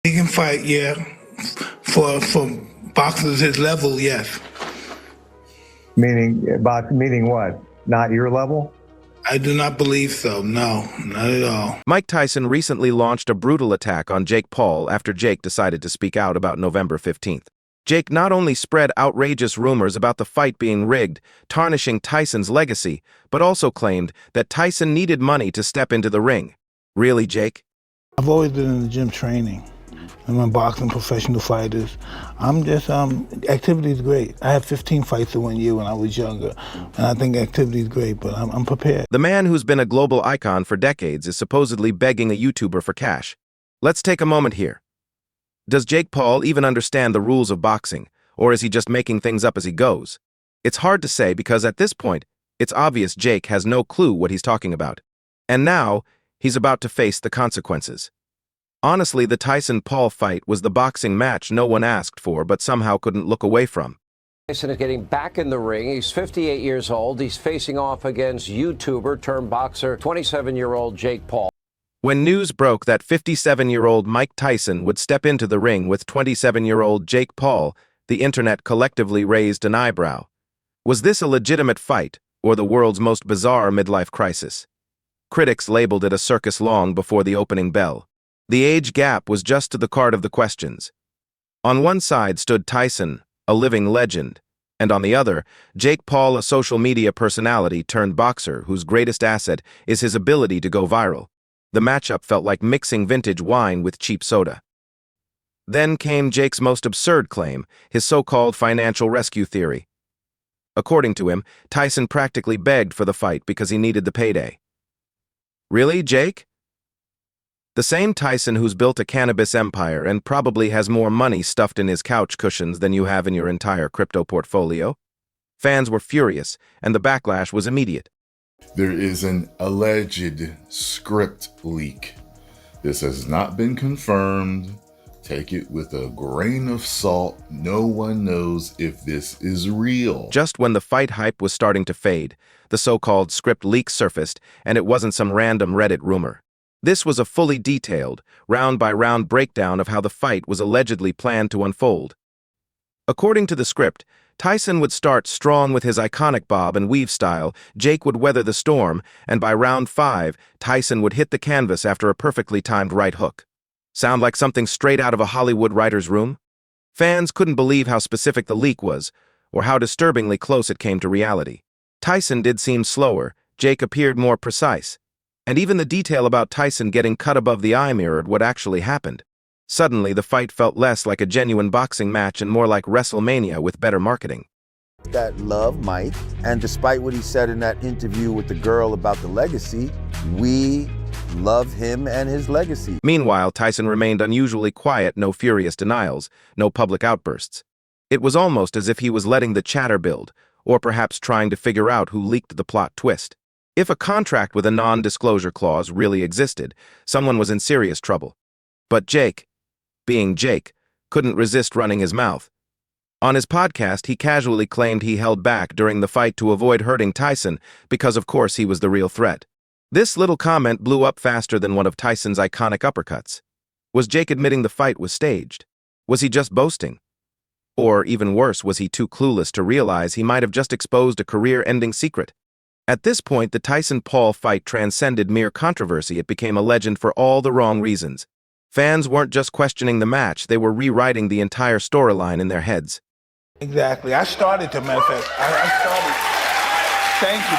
He can fight, yeah. For boxers his level, yes. Meaning what? Not your level? I do not believe so, no, not at all. Mike Tyson recently launched a brutal attack on Jake Paul after Jake decided to speak out about November 15th. Jake not only spread outrageous rumors about the fight being rigged, tarnishing Tyson's legacy, but also claimed that Tyson needed money to step into the ring. Really, Jake? I've always been in the gym training. I'm in boxing, professional fighters. I'm just, activity is great. I had 15 fights in 1 year when I was younger, and I think activity is great, but I'm prepared. The man who's been a global icon for decades is supposedly begging a YouTuber for cash. Let's take a moment here. Does Jake Paul even understand the rules of boxing, or is he just making things up as he goes? It's hard to say because at this point, it's obvious Jake has no clue what he's talking about. And now, he's about to face the consequences. Honestly, the Tyson-Paul fight was the boxing match no one asked for but somehow couldn't look away from. Tyson is getting back in the ring. He's 58 years old. He's facing off against YouTuber-turned-boxer, 27-year-old Jake Paul. When news broke that 57-year-old Mike Tyson would step into the ring with 27-year-old Jake Paul, the internet collectively raised an eyebrow. Was this a legitimate fight, or the world's most bizarre midlife crisis? Critics labeled it a circus long before the opening bell. The age gap was just to the card of the questions. On one side stood Tyson, a living legend, and on the other, Jake Paul, a social media personality turned boxer whose greatest asset is his ability to go viral. The matchup felt like mixing vintage wine with cheap soda. Then came Jake's most absurd claim, his so-called financial rescue theory. According to him, Tyson practically begged for the fight because he needed the payday. Really, Jake? The same Tyson who's built a cannabis empire and probably has more money stuffed in his couch cushions than you have in your entire crypto portfolio? Fans were furious, and the backlash was immediate. There is an alleged script leak. This has not been confirmed. Take it with a grain of salt. No one knows if this is real. Just when the fight hype was starting to fade, the so-called script leak surfaced, and it wasn't some random Reddit rumor. This was a fully detailed, round-by-round breakdown of how the fight was allegedly planned to unfold. According to the script, Tyson would start strong with his iconic bob and weave style, Jake would weather the storm, and by round 5, Tyson would hit the canvas after a perfectly timed right hook. Sound like something straight out of a Hollywood writer's room? Fans couldn't believe how specific the leak was, or how disturbingly close it came to reality. Tyson did seem slower, Jake appeared more precise. And even the detail about Tyson getting cut above the eye mirrored what actually happened. Suddenly, the fight felt less like a genuine boxing match and more like WrestleMania with better marketing. That love Mike, and despite what he said in that interview with the girl about the legacy, we love him and his legacy. Meanwhile, Tyson remained unusually quiet, no furious denials, no public outbursts. It was almost as if he was letting the chatter build, or perhaps trying to figure out who leaked the plot twist. If a contract with a non-disclosure clause really existed, someone was in serious trouble. But Jake, being Jake, couldn't resist running his mouth. On his podcast, he casually claimed he held back during the fight to avoid hurting Tyson because, of course, he was the real threat. This little comment blew up faster than one of Tyson's iconic uppercuts. Was Jake admitting the fight was staged? Was he just boasting? Or, even worse, was he too clueless to realize he might have just exposed a career-ending secret? At this point, the Tyson-Paul fight transcended mere controversy. It became a legend for all the wrong reasons. Fans weren't just questioning the match, they were rewriting the entire storyline in their heads. Exactly. I started, to matter of fact, thank you.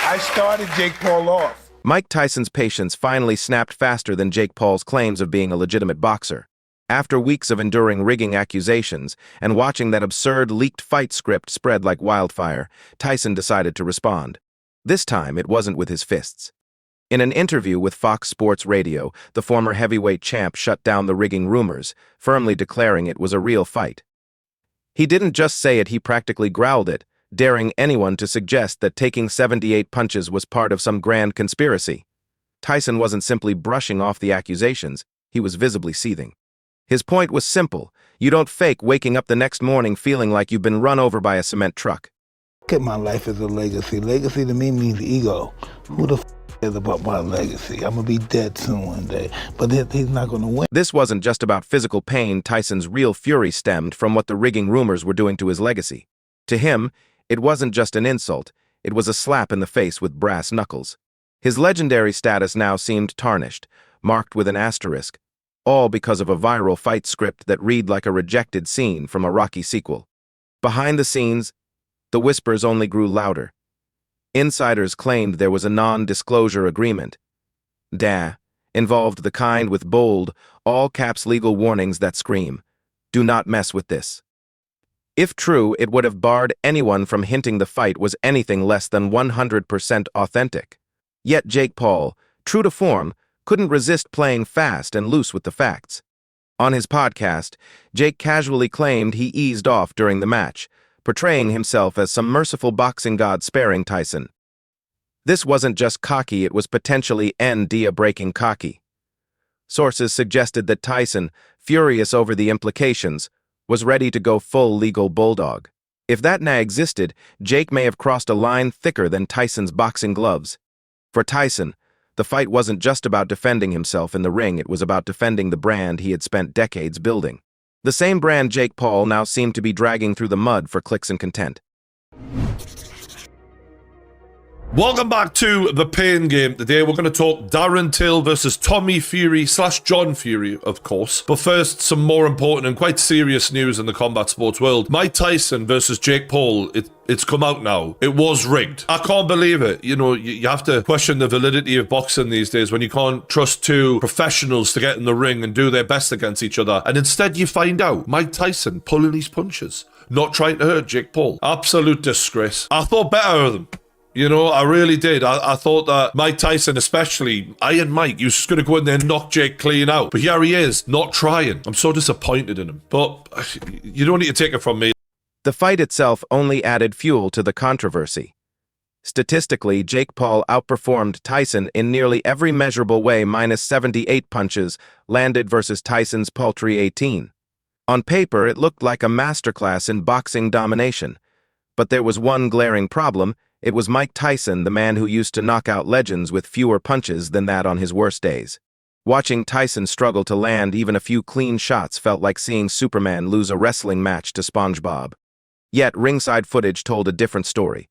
I started Jake Paul off. Mike Tyson's patience finally snapped faster than Jake Paul's claims of being a legitimate boxer. After weeks of enduring rigging accusations and watching that absurd leaked fight script spread like wildfire, Tyson decided to respond. This time, it wasn't with his fists. In an interview with Fox Sports Radio, the former heavyweight champ shut down the rigging rumors, firmly declaring it was a real fight. He didn't just say it, he practically growled it, daring anyone to suggest that taking 78 punches was part of some grand conspiracy. Tyson wasn't simply brushing off the accusations, he was visibly seething. His point was simple: you don't fake waking up the next morning feeling like you've been run over by a cement truck. Look at my life as a legacy. Legacy to me means ego. Who the f It's about my legacy. I'm going to be dead soon one day, but he's not going to win. This wasn't just about physical pain. Tyson's real fury stemmed from what the rigging rumors were doing to his legacy. To him, it wasn't just an insult, it was a slap in the face with brass knuckles. His legendary status now seemed tarnished, marked with an asterisk, all because of a viral fight script that read like a rejected scene from a Rocky sequel. Behind the scenes, the whispers only grew louder. Insiders claimed there was a non-disclosure agreement. Involved the kind with bold, all-caps legal warnings that scream, "Do not mess with this." If true, it would have barred anyone from hinting the fight was anything less than 100% authentic. Yet Jake Paul, true to form, couldn't resist playing fast and loose with the facts. On his podcast, Jake casually claimed he eased off during the match, portraying himself as some merciful boxing god sparing Tyson. This wasn't just cocky, it was potentially NDA-breaking cocky. Sources suggested that Tyson, furious over the implications, was ready to go full legal bulldog. If that existed, Jake may have crossed a line thicker than Tyson's boxing gloves. For Tyson, the fight wasn't just about defending himself in the ring, it was about defending the brand he had spent decades building. The same brand Jake Paul now seemed to be dragging through the mud for clicks and content. Welcome back to The Pain Game. Today we're going to talk Darren Till versus Tommy Fury / John Fury, of course. But first, some more important and quite serious news in the combat sports world. Mike Tyson versus Jake Paul, it's come out now. It was rigged. I can't believe it. You know, you have to question the validity of boxing these days when you can't trust two professionals to get in the ring and do their best against each other. And instead you find out Mike Tyson pulling his punches, not trying to hurt Jake Paul. Absolute disgrace. I thought better of them. You know, I really did. I thought that Mike Tyson, especially, Iron Mike, he was just going to go in there and knock Jake clean out. But here he is, not trying. I'm so disappointed in him. But you don't need to take it from me. The fight itself only added fuel to the controversy. Statistically, Jake Paul outperformed Tyson in nearly every measurable way, minus 78 punches landed versus Tyson's paltry 18. On paper, it looked like a masterclass in boxing domination. But there was one glaring problem. It was Mike Tyson, the man who used to knock out legends with fewer punches than that on his worst days. Watching Tyson struggle to land even a few clean shots felt like seeing Superman lose a wrestling match to SpongeBob. Yet ringside footage told a different story.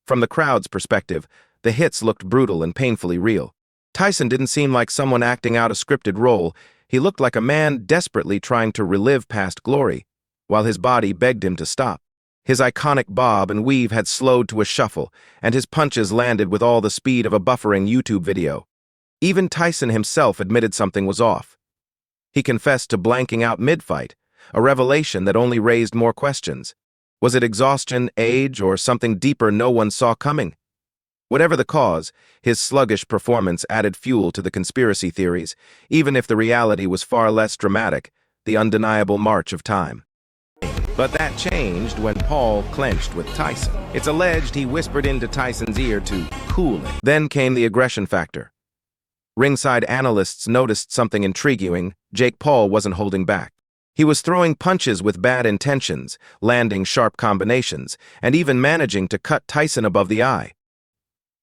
From the crowd's perspective, the hits looked brutal and painfully real. Tyson didn't seem like someone acting out a scripted role. He looked like a man desperately trying to relive past glory, while his body begged him to stop. His iconic bob and weave had slowed to a shuffle, and his punches landed with all the speed of a buffering YouTube video. Even Tyson himself admitted something was off. He confessed to blanking out mid-fight, a revelation that only raised more questions. Was it exhaustion, age, or something deeper no one saw coming? Whatever the cause, his sluggish performance added fuel to the conspiracy theories, even if the reality was far less dramatic, the undeniable march of time. But that changed when Paul clenched with Tyson. It's alleged he whispered into Tyson's ear to cool it. Then came the aggression factor. Ringside analysts noticed something intriguing. Jake Paul wasn't holding back. He was throwing punches with bad intentions, landing sharp combinations, and even managing to cut Tyson above the eye.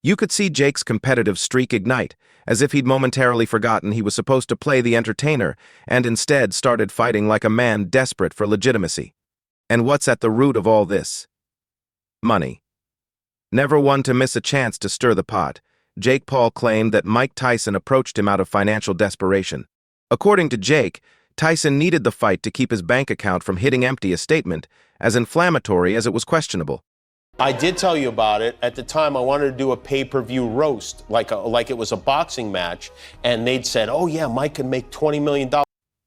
You could see Jake's competitive streak ignite, as if he'd momentarily forgotten he was supposed to play the entertainer, and instead started fighting like a man desperate for legitimacy. And what's at the root of all this? Money. Never one to miss a chance to stir the pot, Jake Paul claimed that Mike Tyson approached him out of financial desperation. According to Jake, Tyson needed the fight to keep his bank account from hitting empty, a statement as inflammatory as it was questionable. I did tell you about it. At the time, I wanted to do a pay-per-view roast, like it was a boxing match, and they'd said, oh yeah, Mike can make $20 million.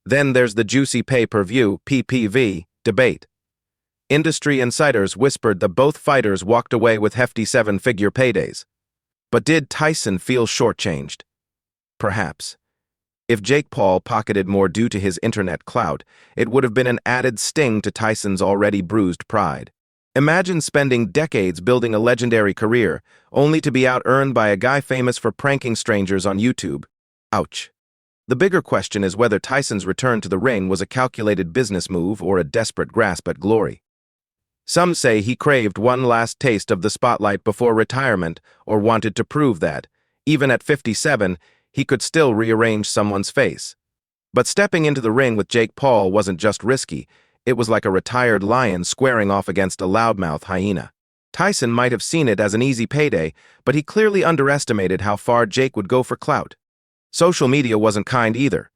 Then there's the juicy pay-per-view, PPV, debate. Industry insiders whispered that both fighters walked away with hefty seven-figure paydays. But did Tyson feel shortchanged? Perhaps. If Jake Paul pocketed more due to his internet clout, it would have been an added sting to Tyson's already bruised pride. Imagine spending decades building a legendary career, only to be out-earned by a guy famous for pranking strangers on YouTube. Ouch. The bigger question is whether Tyson's return to the ring was a calculated business move or a desperate grasp at glory. Some say he craved one last taste of the spotlight before retirement or wanted to prove that, Even at 57, he could still rearrange someone's face. But stepping into the ring with Jake Paul wasn't just risky, it was like a retired lion squaring off against a loudmouth hyena. Tyson might have seen it as an easy payday, but he clearly underestimated how far Jake would go for clout. Social media wasn't kind either.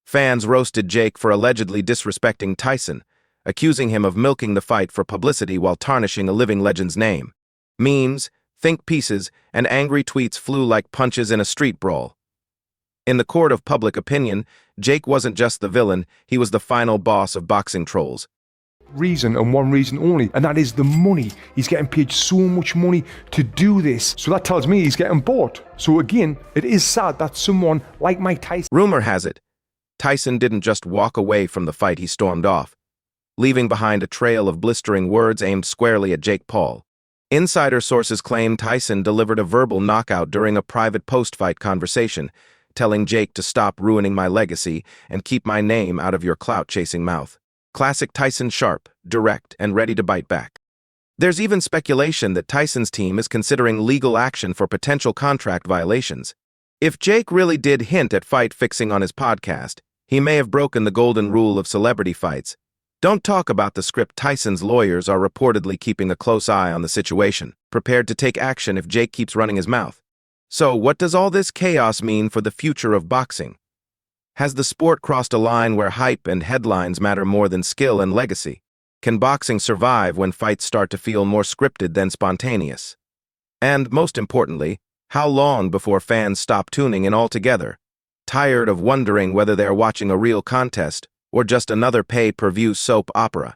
Fans roasted Jake for allegedly disrespecting Tyson, accusing him of milking the fight for publicity while tarnishing a living legend's name. Memes, think pieces, and angry tweets flew like punches in a street brawl. In the court of public opinion, Jake wasn't just the villain, he was the final boss of boxing trolls. Reason and one reason only, and that is the money. He's getting paid so much money to do this, so that tells me he's getting bought. So again, it is sad that someone like Mike Tyson... Rumor has it, Tyson didn't just walk away from the fight, he stormed off, leaving behind a trail of blistering words aimed squarely at Jake Paul. Insider sources claim Tyson delivered a verbal knockout during a private post-fight conversation, telling Jake to stop ruining my legacy and keep my name out of your clout-chasing mouth. Classic Tyson, sharp, direct, and ready to bite back. There's even speculation that Tyson's team is considering legal action for potential contract violations. If Jake really did hint at fight fixing on his podcast, he may have broken the golden rule of celebrity fights. Don't talk about the script. Tyson's lawyers are reportedly keeping a close eye on the situation, prepared to take action if Jake keeps running his mouth. So, what does all this chaos mean for the future of boxing? Has the sport crossed a line where hype and headlines matter more than skill and legacy? Can boxing survive when fights start to feel more scripted than spontaneous? And, most importantly, how long before fans stop tuning in altogether, tired of wondering whether they're watching a real contest or just another pay-per-view soap opera?